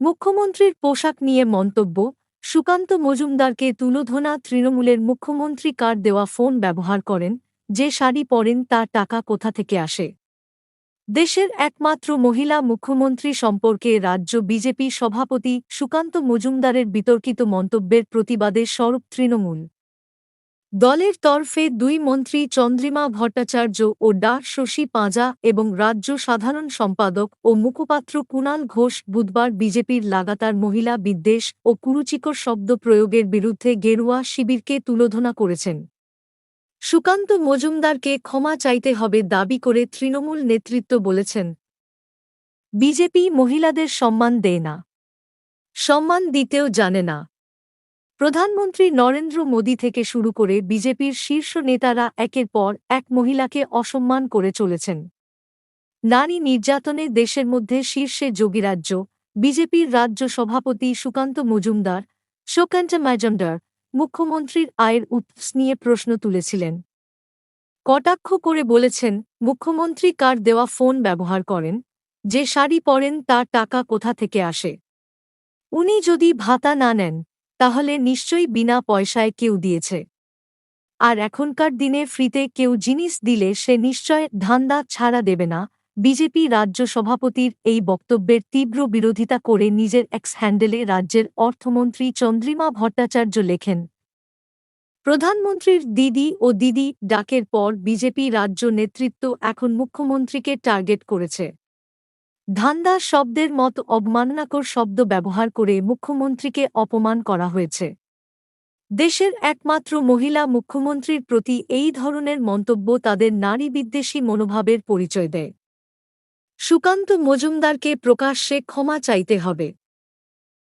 মুখ্যমন্ত্রীর পোশাক নিয়ে মন্তব্য, সুকান্ত মজুমদারকে তুলোধনা তৃণমূলের মুখ্যমন্ত্রী কার দেওয়া ফোন ব্যবহার করেন, যে শাড়ি পরেন তার টাকা কোথা থেকে আসে। দেশের একমাত্র মহিলা মুখ্যমন্ত্রী সম্পর্কে রাজ্য বিজেপি সভাপতি সুকান্ত মজুমদারের বিতর্কিত মন্তব্যের প্রতিবাদে সরব তৃণমূল দলের তরফে দুই মন্ত্রী চন্দ্রিমা ভট্টাচার্য ও ডা শশী পাঁজা এবং রাজ্য সাধারণ সম্পাদক ও মুখপাত্র কুণাল ঘোষ বুধবার বিজেপির লাগাতার মহিলা বিদ্বেষ ও কুরুচিকর শব্দ প্রয়োগের বিরুদ্ধে গেরুয়া শিবিরকে তুলোধনা করেছেন। সুকান্ত মজুমদারকে ক্ষমা চাইতে হবে দাবি করে তৃণমূল নেতৃত্ব বলেছেন, বিজেপি মহিলাদের সম্মান দেয় না, সম্মান দিতেও জানে না। প্রধানমন্ত্রী নরেন্দ্র মোদী থেকে শুরু করে বিজেপির শীর্ষ নেতারা একের পর এক মহিলাকে অসম্মান করে চলেছেন। নারী নির্যাতনে দেশের মধ্যে শীর্ষে যোগীরাজ্য বিজেপির রাজ্য সভাপতি সুকান্ত মজুমদার মুখ্যমন্ত্রীর আয়ের উৎস নিয়ে প্রশ্ন তুলেছিলেন। কটাক্ষ করে বলেছেন, মুখ্যমন্ত্রী কার দেওয়া ফোন ব্যবহার করেন, যে শাড়ি পরেন তার টাকা কোথা থেকে আসে। উনি যদি ভাতা না নেন তাহলে নিশ্চয়ই বিনা পয়সায় কেউ দিয়েছে। আর এখনকার দিনে ফ্রিতে কেউ জিনিস দিলে সে নিশ্চয় ধান্দা ছাড়া দেবে না। বিজেপি রাজ্য সভাপতির এই বক্তব্যের তীব্র বিরোধিতা করে নিজের এক্স হ্যান্ডেলে রাজ্যের অর্থমন্ত্রী চন্দ্রিমা ভট্টাচার্য লেখেন, প্রধানমন্ত্রীর দিদি ও দিদি ডাকের পর বিজেপি রাজ্য নেতৃত্ব এখন মুখ্যমন্ত্রীকে টার্গেট করেছে। ধান্দা শব্দের মতো অবমাননাকর শব্দ ব্যবহার করে মুখ্যমন্ত্রীকে অপমান করা হয়েছে। দেশের একমাত্র মহিলা মুখ্যমন্ত্রীর প্রতি এই ধরনের মন্তব্য তাদের নারী বিদ্বেষী মনোভাবের পরিচয় দেয়। সুকান্ত মজুমদারকে প্রকাশ্যে ক্ষমা চাইতে হবে।